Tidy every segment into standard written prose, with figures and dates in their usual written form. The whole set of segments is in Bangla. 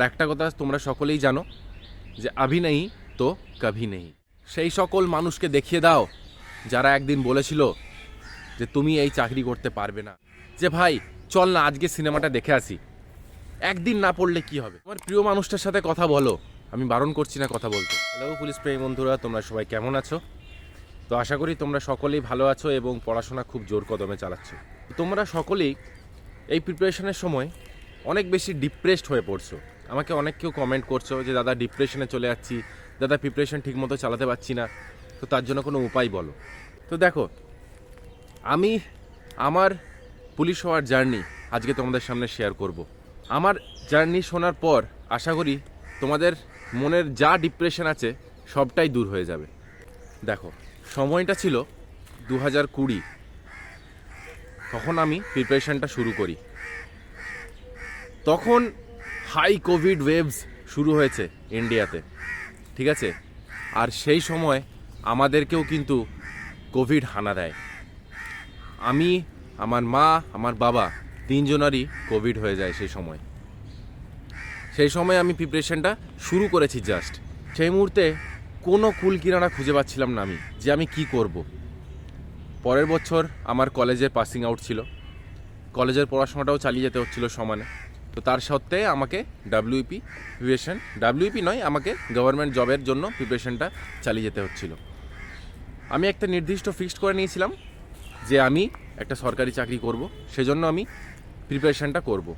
আর একটা কথা তোমরা সকলেই জানো যে আভি নেই তো কভি নেই। সেই সকল মানুষকে দেখিয়ে দাও যারা একদিন বলেছিল যে তুমি এই চাকরি করতে পারবে না, যে ভাই চল না আজকে সিনেমাটা দেখে আসি, একদিন না পড়লে কি হবে। তোমার প্রিয় মানুষটার সাথে কথা বলো, আমি বারণ করছি না কথা বলতে। হ্যালো পুলিশ প্রেমী বন্ধুরা, তোমরা সবাই কেমন আছো? তো আশা করি তোমরা সকলেই ভালো আছো এবং পড়াশোনা খুব জোর কদমে চালাচ্ছ। তোমরা সকলেই এই প্রিপারেশনের সময় অনেক বেশি ডিপ্রেসড হয়ে পড়ছো। আমাকে অনেক কেউ কমেন্ট করছো যে দাদা ডিপ্রেশনে চলে যাচ্ছি, দাদা প্রিপারেশন ঠিকমতো চালাতে পারছি না, তো তার জন্য কোনো উপায় বলো। তো দেখো, আমি আমার পুলিশ হওয়ার জার্নি আজকে তোমাদের সামনে শেয়ার করব। আমার জার্নি শোনার পর আশা করি তোমাদের মনের যা ডিপ্রেশন আছে সবটাই দূর হয়ে যাবে। দেখো, সময়টা ছিল 2020, তখন আমি প্রিপারেশনটা শুরু করি। তখন হাই কোভিড ওয়েভস শুরু হয়েছে ইন্ডিয়াতে, ঠিক আছে? আর সেই সময় আমাদেরকেও কিন্তু কোভিড হানা দেয়। আমি, আমার মা, আমার বাবা তিনজনারই কোভিড হয়ে যায় সেই সময় আমি প্রিপারেশনটা শুরু করেছি জাস্ট। সেই মুহূর্তে কোনো কুল কিনারা খুঁজে পাচ্ছিলাম না আমি, যে আমি কি করব। পরের বছর আমার কলেজের পাসিং আউট ছিল, কলেজের পড়াশোনাটাও চালিয়ে যেতে হচ্ছিল সমানে। তো তার সত্ত্বে আমাকে ডাব্লিউপি নয়, আমাকে গভর্নমেন্ট জবের জন্য প্রিপারেশনটা চালিয়ে যেতে হচ্ছিল। আমি একটা নির্দিষ্ট ফিক্সড করে নিয়েছিলাম যে আমি একটা সরকারি চাকরি করব, সেজন্য আমি প্রিপারেশনটা করব।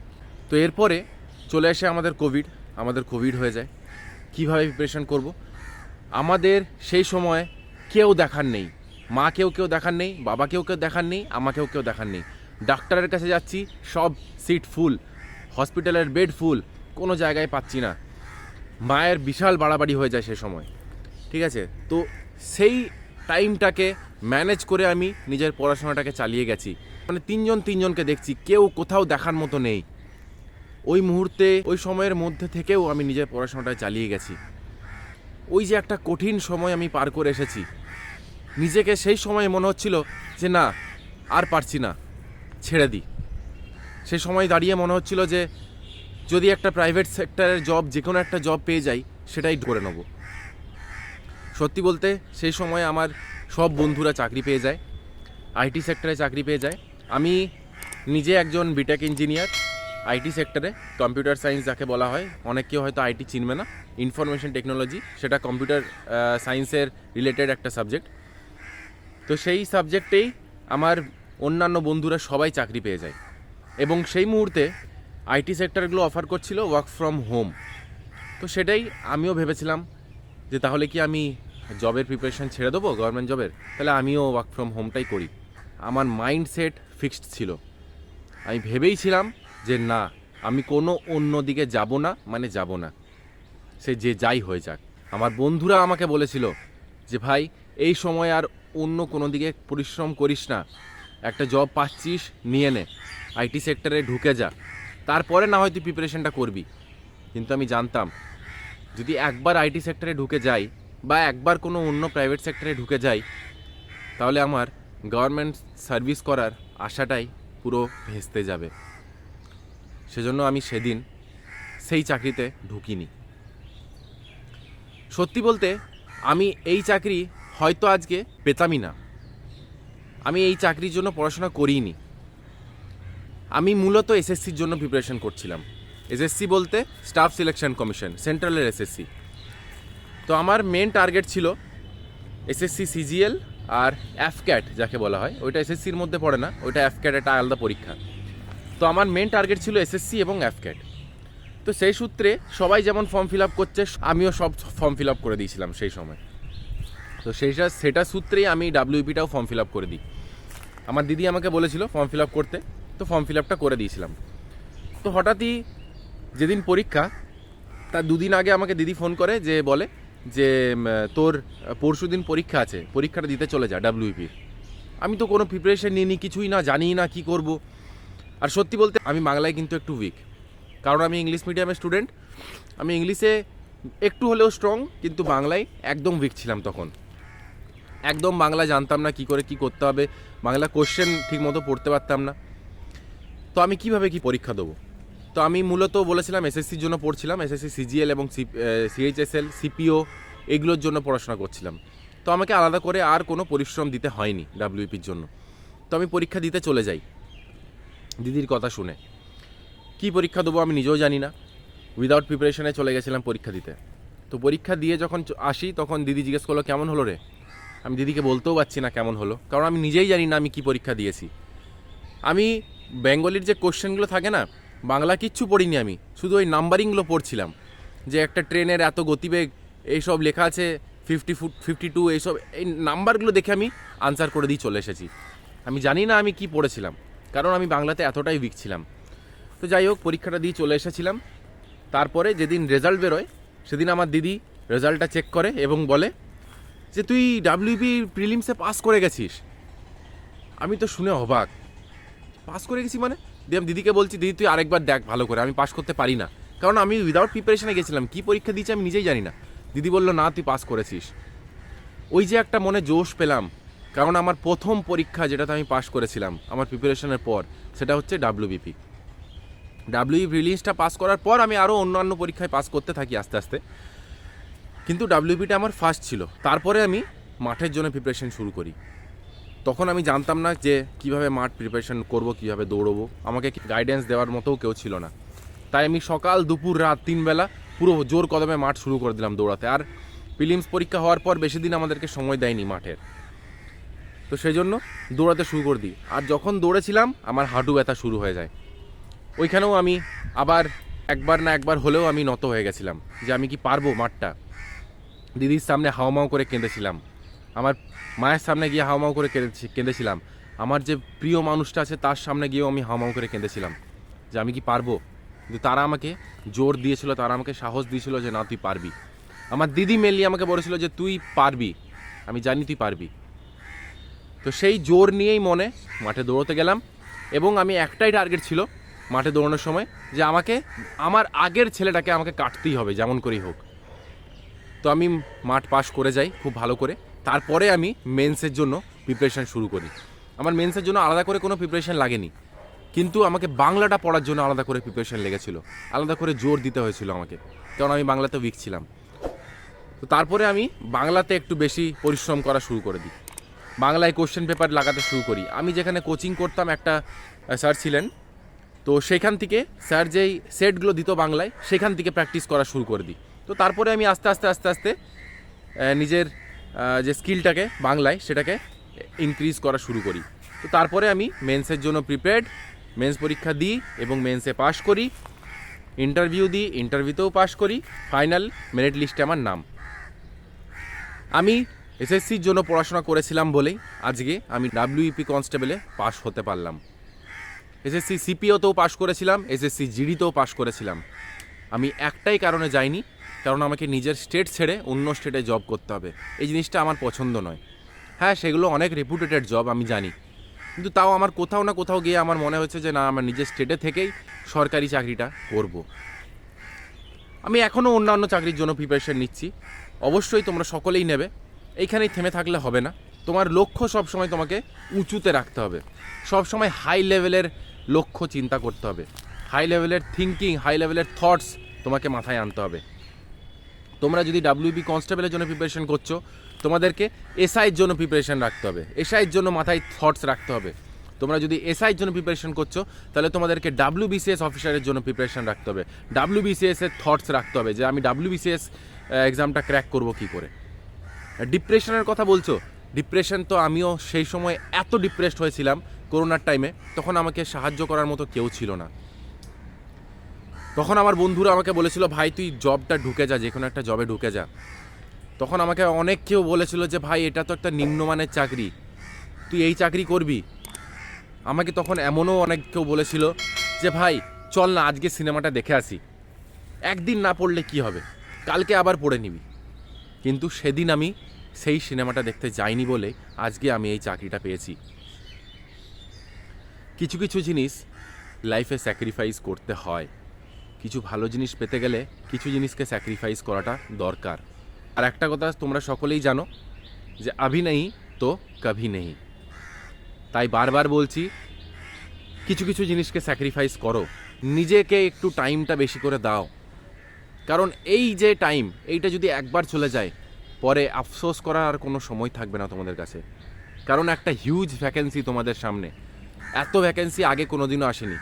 তো এরপরে চলে আসে আমাদের কোভিড হয়ে যায়। কিভাবে প্রিপারেশন করব? আমাদের সেই সময় কেউ দেখার নেই, মা কেউ দেখার নেই, বাবা কেউ দেখার নেই, আমাকেও কেউ দেখার নেই। ডাক্তারের কাছে যাচ্ছি, সব সিট ফুল, হসপিটালের বেড ফুল, কোনো জায়গায় পাচ্ছি না। মায়ের বিশাল বাড়াবাড়ি হয়ে যায় সেই সময়, ঠিক আছে? তো সেই টাইমটাকে ম্যানেজ করে আমি নিজের পড়াশোনাটাকে চালিয়ে গেছি। মানে তিনজনকে দেখছি, কেউ কোথাও দেখার মতো নেই। ওই মুহূর্তে, ওই সময়ের মধ্যে থেকেও আমি নিজের পড়াশোনাটা চালিয়ে গেছি। ওই যে একটা কঠিন সময় আমি পার করে এসেছি, নিজেকে সেই সময় মনে হচ্ছিল যে না আর পারছি না, ছেড়ে দিই। সেই সময় দাঁড়িয়ে মনে হচ্ছিল যে যদি একটা প্রাইভেট সেক্টরের জব, যে কোনো একটা জব পেয়ে যাই, সেটাই করে নেব। সত্যি বলতে সেই সময় আমার সব বন্ধুরা চাকরি পেয়ে যায়, আইটি সেক্টরে চাকরি পেয়ে যায়। আমি নিজে একজন বিটেক ইঞ্জিনিয়ার আইটি সেক্টরে, কম্পিউটার সায়েন্স যাকে বলা হয়। অনেক কেউ হয়তো আইটি চিনবে না, ইনফরমেশন টেকনোলজি, সেটা কম্পিউটার সায়েন্সের রিলেটেড একটা সাবজেক্ট। তো সেই সাবজেক্টেই আমার অন্যান্য বন্ধুরা সবাই চাকরি পেয়ে যায় এবং সেই মুহূর্তে আইটি সেক্টরগুলো অফার করছিল ওয়ার্ক ফ্রম হোম। তো সেটাই আমিও ভেবেছিলাম যে তাহলে কি আমি জবের প্রিপারেশন ছেড়ে দেবো, গভর্নমেন্ট জবের, তাহলে আমিও ওয়ার্ক ফ্রম হোমটাই করি। আমার মাইন্ডসেট ফিক্সড ছিল, আমি ভেবেইছিলাম যে না, আমি কোনো অন্য দিকে যাব না, সে যে যাই হয়ে যাক। আমার বন্ধুরা আমাকে বলেছিল যে ভাই এই সময় আর অন্য কোনো দিকে পরিশ্রম করিস না, একটা জব পাচ্ছিস নিয়ে নে, আইটি সেক্টরে ঢুকে যা, তারপরে না হয়তো প্রিপারেশনটা করবি। কিন্তু আমি জানতাম যদি একবার আইটি সেক্টরে ঢুকে যাই বা একবার কোনো অন্য প্রাইভেট সেক্টরে ঢুকে যাই, তাহলে আমার গভর্নমেন্ট সার্ভিস করার আশাটাই পুরো ভেস্তে যাবে। সেজন্য আমি সেদিন সেই চাকরিতে ঢুকিনি। সত্যি বলতে আমি এই চাকরি হয়তো আজকে পেতামই না, আমি এই চাকরির জন্য পড়াশোনা করিনি। আমি মূলত এসএসসির জন্য প্রিপারেশন করছিলাম। এসএসসি বলতে স্টাফ সিলেকশন কমিশন, সেন্ট্রালের এসএসসি। তো আমার মেন টার্গেট ছিল এসএসসি সিজিএল আর এফক্যাট যাকে বলা হয়, ওইটা এসএসসির মধ্যে পড়ে না, ওইটা এফক্যাট, একটা আলাদা পরীক্ষা। তো আমার মেন টার্গেট ছিল এসএসসি এবং এফক্যাট। তো সেই সূত্রে সবাই যেমন ফর্ম ফিল আপ করছে, আমিও সব ফর্ম ফিল আপ করে দিয়েছিলাম সেই সময়। তো সেটা সূত্রেই আমি ডাব্লিউপিটাও ফর্ম ফিল আপ করে দিই। আমার দিদি আমাকে বলেছিল ফর্ম ফিল আপ করতে, তো ফর্ম ফিল আপটা করে দিয়েছিলাম। তো হঠাৎই যেদিন পরীক্ষা, তার দুদিন আগে আমাকে দিদি ফোন করে, যে বলে যে তোর পরশু দিন পরীক্ষা আছে, পরীক্ষাটা দিতে চলে যা ডাব্লিউপির। আমি তো কোনো প্রিপারেশন নিইনি, কিছুই না, জানি না কি করব। আর সত্যি বলতে আমি বাংলায় কিন্তু একটু উইক, কারণ আমি ইংলিশ মিডিয়ামের স্টুডেন্ট। আমি ইংলিশে একটু হলেও স্ট্রং, কিন্তু বাংলায় একদম উইক ছিলাম তখন। একদম বাংলা জানতাম না কি করে কি করতে হবে, বাংলা কোশ্চেন ঠিক মতো পড়তে পারতাম না। তো আমি কিভাবে কি পরীক্ষা দেবো? তো তো আমি মূলত বলেছিলাম এসএসসির জন্য পড়ছিলাম, এসএসসি সিজিএল এবং সিএইচএসএল সিপিও এগুলোর জন্য পড়াশোনা করছিলাম। তো আমাকে আলাদা করে আর কোনো পরিশ্রম দিতে হয়নি ডাব্লিউপির জন্য। তো আমি পরীক্ষা দিতে চলে যাই দিদির কথা শুনে। কি পরীক্ষা দেবো আমি নিজেও জানি না, উইদাউট প্রিপারেশনে চলে গেছিলাম পরীক্ষা দিতে। তো পরীক্ষা দিয়ে যখন আসি তখন দিদি জিজ্ঞেস করলো কেমন হলো রে। আমি দিদিকে বলতেও পারছি না কেমন হলো, কারণ আমি নিজেই জানি না আমি কি পরীক্ষা দিয়েছি। আমি বেঙ্গলির যে কোশ্চেনগুলো থাকে না, বাংলা কিচ্ছু পড়িনি, আমি শুধু ওই নাম্বারিংগুলো পড়ছিলাম, যে একটা ট্রেনের এত গতিবেগ এইসব লেখা আছে, 52 এইসব, এই নাম্বারগুলো দেখে আমি আনসার করে দিয়ে চলে এসেছি। আমি জানি না আমি কি পড়েছিলাম, কারণ আমি বাংলাতে এতটাই উইক ছিলাম। তো যাই হোক, পরীক্ষাটা দিয়ে চলে এসেছিলাম। তারপরে যেদিন রেজাল্ট বেরোয় সেদিন আমার দিদি রেজাল্টটা চেক করে এবং বলে যে তুই ডাব্লিউবি প্রিলিমসে পাস করে গেছিস। আমি তো শুনে অবাক, পাস করে গেছি মানে? দিয়ে আমি দিদিকে বলছি, দিদি তুই আরেকবার দেখ ভালো করে, আমি পাস করতে পারি না, কারণ আমি উইদাউট প্রিপারেশনে গেছিলাম, কি পরীক্ষা দিয়েছি আমি নিজেই জানি না। দিদি বললো না তুই পাস করেছিস। ওই যে একটা মনে জোশ পেলাম, কারণ আমার প্রথম পরীক্ষা যেটাতে আমি পাস করেছিলাম আমার প্রিপারেশনের পর, সেটা হচ্ছে ডাব্লিউবিপি প্রিলিমসটা পাস করার পর আমি আরও অন্যান্য পরীক্ষায় পাস করতে থাকি আস্তে আস্তে, কিন্তু ডাব্লিউবিটা আমার ফার্স্ট ছিল। তারপরে আমি মাঠের জন্য প্রিপারেশন শুরু করি। তখন আমি জানতাম না যে কিভাবে মাঠ প্রিপারেশন করব, কিভাবে দৌড়বো, আমাকে গাইডেন্স দেওয়ার মতোও কেউ ছিল না। তাই আমি সকাল দুপুর রাত 3 বেলা পুরো জোর কদমে মাঠ শুরু করে দিলাম দৌড়াতে। আর প্রিলিমস পরীক্ষা হওয়ার পর বেশি দিন আমাদেরকে সময় দেয়নি মাঠের, তো সেই জন্য দৌড়াতে শুরু করে দিই। আর যখন দৌড়েছিলাম আমার হাঁটু ব্যথা শুরু হয়ে যায়। ওইখানেও আমি আবার একবার না একবার হলেও আমি নত হয়ে গেছিলাম যে আমি কি পারবো মাঠটা। দিদির সামনে হাওমাও করে কেঁদেছিলাম, আমার মায়ের সামনে গিয়ে হাওমাও করে কেঁদেছিলাম, আমার যে প্রিয় মানুষটা আছে তার সামনে গিয়েও আমি হাওমাও করে কেঁদেছিলাম যে আমি কি পারবো। কিন্তু তারা আমাকে জোর দিয়েছিল, তারা আমাকে সাহস দিয়েছিল যে না তুই পারবি। আমার দিদি মেনলি আমাকে বলেছিল যে তুই পারবি, আমি জানি তুই পারবি। তো সেই জোর নিয়েই মনে মাঠে দৌড়তে গেলাম, এবং আমি একটাই টার্গেট ছিল মাঠে দৌড়ানোর সময়, যে আমাকে আমার আগের ছেলেটাকে আমাকে কাটতেই হবে যেমন করেই হোক। তো আমি মাঠ পাস করে যাই খুব ভালো করে। তারপরে আমি মেন্সের জন্য প্রিপারেশান শুরু করি। আমার মেন্সের জন্য আলাদা করে কোনো প্রিপারেশান লাগেনি, কিন্তু আমাকে বাংলাটা পড়ার জন্য আলাদা করে প্রিপারেশান লেগেছিল, আলাদা করে জোর দিতে হয়েছিল আমাকে, কারণ আমি বাংলাতে উইক ছিলাম। তো তারপরে আমি বাংলাতে একটু বেশি পরিশ্রম করা শুরু করে দিই, বাংলায় কোশ্চেন পেপার লাগাতে শুরু করি। আমি যেখানে কোচিং করতাম একটা স্যার ছিলেন, তো সেখান থেকে স্যার যেই সেটগুলো দিত বাংলায় সেখান থেকে প্র্যাকটিস করা শুরু করে দিই। তো তারপরে আমি আস্তে আস্তে নিজের যে স্কিলটাকে বাংলায় সেটাকে ইনক্রিজ করা শুরু করি। তো তারপরে আমি মেন্সের জন্য প্রিপেয়ার্ড, মেন্স পরীক্ষা দিই এবং মেন্সে পাশ করি, ইন্টারভিউ দিই, ইন্টারভিউতেও পাশ করি, ফাইনাল মেরিট লিস্টে আমার নাম। আমি এসএসসির জন্য পড়াশোনা করেছিলাম বলেই আজকে আমি ডাব্লিউইপি কনস্টেবলে পাশ হতে পারলাম। এসএসসি সিপিওতেও পাশ করেছিলাম, এসএসসি জিডিতেও পাশ করেছিলাম। আমি একটাই কারণে যাইনি, কারণ আমাকে নিজের স্টেট ছেড়ে অন্য স্টেটে জব করতে হবে, এই জিনিসটা আমার পছন্দ নয়। হ্যাঁ, সেগুলো অনেক রেপুটেটেড জব আমি জানি, কিন্তু তাও আমার কোথাও না কোথাও গিয়ে আমার মনে হচ্ছে যে না, আমার নিজের স্টেটে থেকেই সরকারি চাকরিটা করব। আমি এখনও অন্যান্য চাকরির জন্য প্রিপারেশন নিচ্ছি, অবশ্যই তোমরা সকলেই নেবে। এইখানেই থেমে থাকলে হবে না, তোমার লক্ষ্য সবসময় তোমাকে উঁচুতে রাখতে হবে, সবসময় হাই লেভেলের লক্ষ্য চিন্তা করতে হবে, হাই লেভেলের থিঙ্কিং, হাই লেভেলের থটস তোমাকে মাথায় আনতে হবে। তোমরা যদি ডাব্লিউবি কনস্টেবলের জন্য প্রিপারেশন করছো, তোমাদেরকে এসআইয়ের জন্য প্রিপারেশন রাখতে হবে, এসআইয়ের জন্য মাথায় থটস রাখতে হবে। তোমরা যদি এসআইয়ের জন্য প্রিপারেশন করছো, তাহলে তোমাদেরকে ডাব্লিউবিসিএস অফিসারের জন্য প্রিপারেশন রাখতে হবে, ডাব্লিউবিসিএস এর থটস রাখতে হবে যে আমি ডাব্লিউবিসিএস এক্সামটা ক্র্যাক করব কী করে। ডিপ্রেশনের কথা বলছো, ডিপ্রেশন তো আমিও সেই সময় এত ডিপ্রেসড হয়েছিলাম করোনার টাইমে, তখন আমাকে সাহায্য করার মতো কেউ ছিল না। তখন আমার বন্ধুরা আমাকে বলেছিল ভাই তুই জবটা ঢুকে যা, যে কোনো একটা জবে ঢুকে যা। তখন আমাকে অনেক কেউ বলেছিল যে ভাই এটা তো একটা নিম্নমানের চাকরি, তুই এই চাকরি করবি। আমাকে তখন এমনও অনেক কেউ বলেছিল যে ভাই চল না আজকে সিনেমাটা দেখে আসি, একদিন না পড়লে কি হবে, কালকে আবার পড়ে নিবি। কিন্তু সেদিন আমি সেই সিনেমাটা দেখতে যাইনি বলে আজকে আমি এই চাকরিটা পেয়েছি। কিছু কিছু জিনিস লাইফে স্যাক্রিফাইস করতে হয়, কিছু ভালো জিনিস পেতে গেলে কিছু জিনিসকে স্যাক্রিফাইস করাটা দরকার। আর একটা কথা তোমরা সকলেই জানো যে আভি নেই তো কভি নেই, তাই বারবার বলছি কিছু কিছু জিনিসকে স্যাক্রিফাইস করো, নিজেকে একটু টাইমটা বেশি করে দাও, কারণ এই যে টাইম, এইটা যদি একবার চলে যায় পরে আফসোস করার আর কোনো সময় থাকবে না তোমাদের কাছে। কারণ একটা হিউজ ভ্যাকেন্সি তোমাদের সামনে, এত ভ্যাকেন্সি আগে কোনোদিনও আসেনি।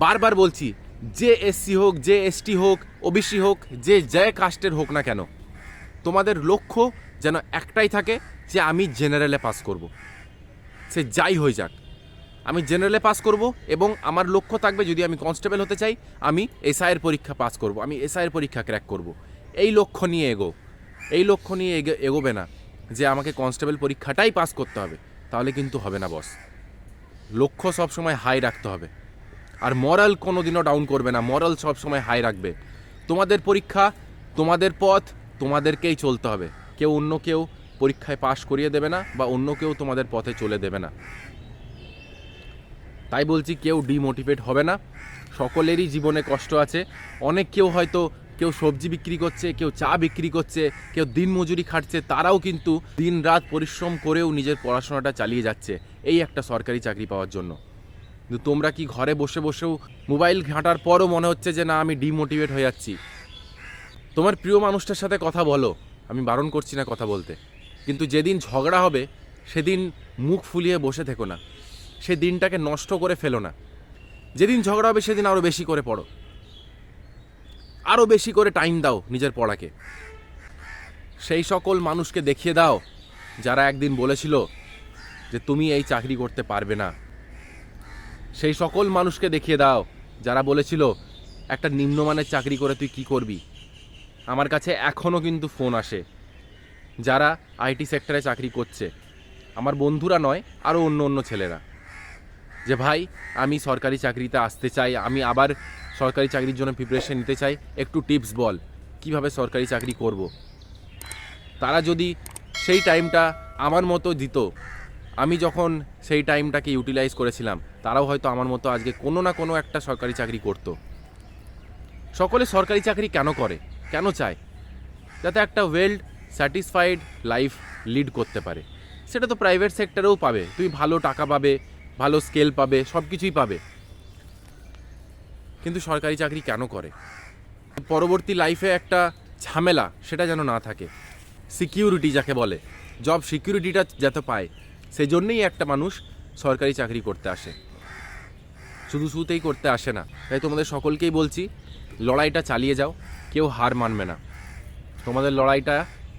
বারবার বলছি, যে এসসি হোক, যে এসটি হোক, ওবিসি হোক, যে কাস্টের হোক না কেন, তোমাদের লক্ষ্য যেন একটাই থাকে যে আমি জেনারেলে পাস করব। সে যাই হয়ে যাক, আমি জেনারেলে পাস করব এবং আমার লক্ষ্য থাকবে যদি আমি কনস্টেবল হতে চাই আমি এসআইয়ের পরীক্ষা পাস করব, আমি এসআইয়ের পরীক্ষা ক্র্যাক করব। এই লক্ষ্য নিয়ে এই লক্ষ্য নিয়ে এগোবে না যে আমাকে কনস্টেবল পরীক্ষাটাই পাস করতে হবে, তাহলে কিন্তু হবে না বস। লক্ষ্য সবসময় হাই রাখতে হবে, আর মরাল কোনো দিনও ডাউন করবে না, মরাল সবসময় হাই রাখবে। তোমাদের পরীক্ষা, তোমাদের পথ, তোমাদেরকেই চলতে হবে। অন্য কেউ পরীক্ষায় পাশ করিয়ে দেবে না বা অন্য কেউ তোমাদের পথে চলে দেবে না। তাই বলছি, কেউ ডিমোটিভেট হবে না। সকলেরই জীবনে কষ্ট আছে। কেউ সবজি বিক্রি করছে, কেউ চা বিক্রি করছে, কেউ দিনমজুরি খাটছে, তারাও কিন্তু দিন রাত পরিশ্রম করেও নিজের পড়াশোনাটা চালিয়ে যাচ্ছে এই একটা সরকারি চাকরি পাওয়ার জন্য। কিন্তু তোমরা কি ঘরে বসে বসেও মোবাইল ঘাঁটার পরও মনে হচ্ছে যে না আমি ডিমোটিভেট হয়ে যাচ্ছি? তোমার প্রিয় মানুষটার সাথে কথা বলো, আমি বারণ করছি না কথা বলতে, কিন্তু যেদিন ঝগড়া হবে সেদিন মুখ ফুলিয়ে বসে থেকো না, সে দিনটাকে নষ্ট করে ফেলো না। যেদিন ঝগড়া হবে সেদিন আরও বেশি করে পড়ো, আরও বেশি করে টাইম দাও নিজের পড়াকে। সেই সকল মানুষকে দেখিয়ে দাও যারা একদিন বলেছিল যে তুমি এই চাকরি করতে পারবে না। সেই সকল মানুষকে দেখিয়ে দাও যারা বলেছিল একটা নিম্নমানের চাকরি করে তুই কি করবি। আমার কাছে এখনও কিন্তু ফোন আসে যারা আইটি সেক্টরে চাকরি করছে, আমার বন্ধুরা নয়, আরও অন্য ছেলেরা, যে ভাই আমি সরকারি চাকরিতে আসতে চাই, আমি আবার সরকারি চাকরির জন্য প্রিপারেশন নিতে চাই, একটু টিপস বল কিভাবে সরকারি চাকরি করব। তারা যদি সেই টাইমটা আমার মতো দিত, আমি যখন সেই টাইমটাকে ইউটিলাইজ করেছিলাম, তারাও হয়তো আমার মতো আজকে কোনো না কোনো একটা সরকারি চাকরি করত। সকলে সরকারি চাকরি কেন করে, কেন চায়? যাতে একটা ওয়েল স্যাটিসফাইড লাইফ লিড করতে পারে। সেটা তো প্রাইভেট সেক্টরেও পাবে, তুমি ভালো টাকা পাবে, ভালো স্কেল পাবে, সব কিছুই পাবে। কিন্তু সরকারি চাকরি কেন করে? পরবর্তী লাইফে একটা ঝামেলা সেটা যেন না থাকে, সিকিউরিটি যাকে বলে, জব সিকিউরিটিটা যাতে পায়, সেই জন্যেই একটা মানুষ সরকারি চাকরি করতে আসে, শুধুতেই করতে আসে না। তাই তোমাদের সকলকেই বলছি, লড়াইটা চালিয়ে যাও, কেউ হার মানবে না, তোমাদের লড়াইটা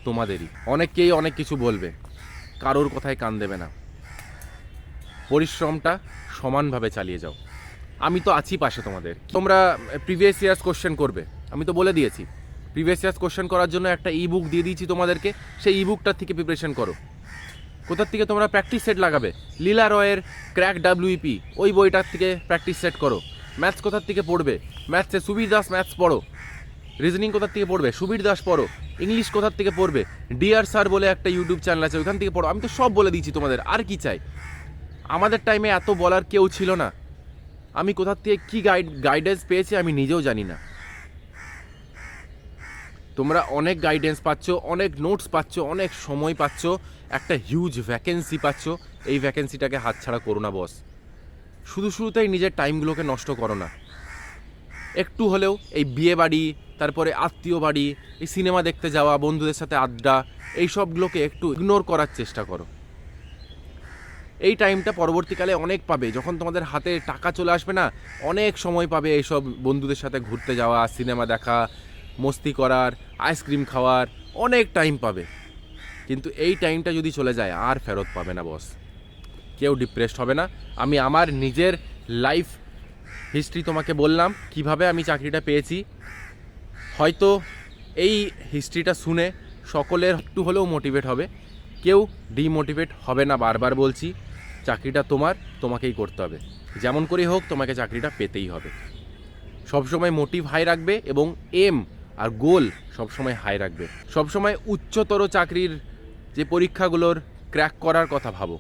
তোমাদেরই। অনেককেই অনেক কিছু বলবে, কারোর কথায় কান দেবে না, পরিশ্রমটা সমানভাবে চালিয়ে যাও। আমি তো আছি পাশে তোমাদের। তোমরা প্রিভিয়াস ইয়ার্স কোশ্চেন করবে, আমি তো বলে দিয়েছি। প্রিভিয়াস ইয়ার্স কোশ্চেন করার জন্য একটা ই বুক দিয়ে দিয়েছি তোমাদেরকে, সেই ই বুকটার থেকে প্রিপারেশন করো। কোথার থেকে তোমরা প্র্যাকটিস সেট লাগাবে? লীলা রয়ের ক্র্যাক ডাব্লিউপি, ওই বইটার থেকে প্র্যাকটিস সেট করো। ম্যাথস কোথার থেকে পড়বে? ম্যাথসে সুবীর দাস ম্যাথস পড়ো। রিজনিং কোথার থেকে পড়বে? সুবীর দাস পড়ো। ইংলিশ কোথার থেকে পড়বে? ডিআর স্যার বলে একটা ইউটিউব চ্যানেল আছে, ওইখান থেকে পড়ো। আমি তো সব বলে দিয়েছি তোমাদের, আর কি চাই? আমাদের টাইমে এত বলার কেউ ছিল না। আমি কোথার থেকে কী গাইডেন্স পেয়েছি আমি নিজেও জানি না। তোমরা অনেক গাইডেন্স পাচ্ছ, অনেক নোটস পাচ্ছ, অনেক সময় পাচ্ছ, একটা হিউজ ভ্যাকেন্সি পাচ্ছ। এই ভ্যাকেন্সিটাকে হাতছাড়া করো না বস। শুরুতেই নিজের টাইমগুলোকে নষ্ট করো না। একটু হলেও এই বিয়ে বাড়ি, তারপরে আত্মীয় বাড়ি, এই সিনেমা দেখতে যাওয়া, বন্ধুদের সাথে আড্ডা, এই সবগুলোকে একটু ইগনোর করার চেষ্টা করো। এই টাইমটা পরবর্তীকালে অনেক পাবে, যখন তোমাদের হাতে টাকা চলে আসবে না, অনেক সময় পাবে এইসব বন্ধুদের সাথে ঘুরতে যাওয়া, সিনেমা দেখা, মস্তি করার, আইসক্রিম খাওয়ার, অনেক টাইম পাবে। কিন্তু এই টাইমটা যদি চলে যায় আর ফেরত পাবে না বস। কেউ ডিপ্রেসড হবে না। আমি আমার নিজের লাইফ হিস্ট্রি তোমাকে বললাম, কিভাবে আমি চাকরিটা পেয়েছি। হয়তো এই হিস্ট্রিটা শুনে সকলের একটু হলেও মোটিভেট হবে, কেউ ডিমোটিভেট হবে না। বারবার বলছি, চাকরিটা তোমাকেই করতে হবে, যেমন করে হোক তোমাকে চাকরিটা পেতেই হবে। সবসময় মোটিভ হাই রাখবে এবং এম আর গোল সবসময় হাই রাখবে। সবসময় উচ্চতর চাকরির যে পরীক্ষাগুলোর ক্র্যাক করার কথা ভাবো।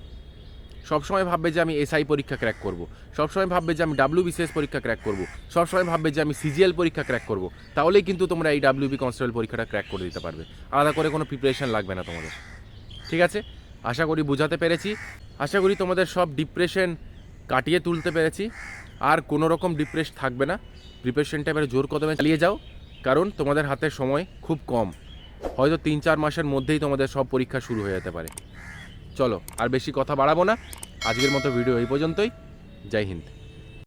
সবসময় ভাববে যে আমি এসআই পরীক্ষা ক্র্যাক করব, সবসময় ভাববে যে আমি ডাব্লিউবিসিএস পরীক্ষা ক্র্যাক করব, সবসময় ভাববে যে আমি সিজিএল পরীক্ষা ক্র্যাক করব। তাহলেই কিন্তু তোমরা এই ডাব্লিউবি কনস্টেবল পরীক্ষাটা ক্র্যাক করে দিতে পারবে। আলাদা করে কোনো প্রিপারেশন লাগবে না তোমাদের। ঠিক আছে, আশা করি বোঝাতে পেরেছি। আশা করি তোমাদের সব ডিপ্রেশন কাটিয়ে তুলতে পেরেছি। আর কোনো রকম ডিপ্রেস থাকবে না, প্রিপারেশনটা এবারে জোর কদমে চালিয়ে যাও, কারণ তোমাদের হাতে সময় খুব কম, হয়তো 3-4 মাসের মধ্যেই তোমাদের সব পরীক্ষা শুরু হয়ে যেতে পারে। চলো আর বেশি কথা বাড়াবো না, আজকের মতো ভিডিও এই পর্যন্তই। জয় হিন্দ।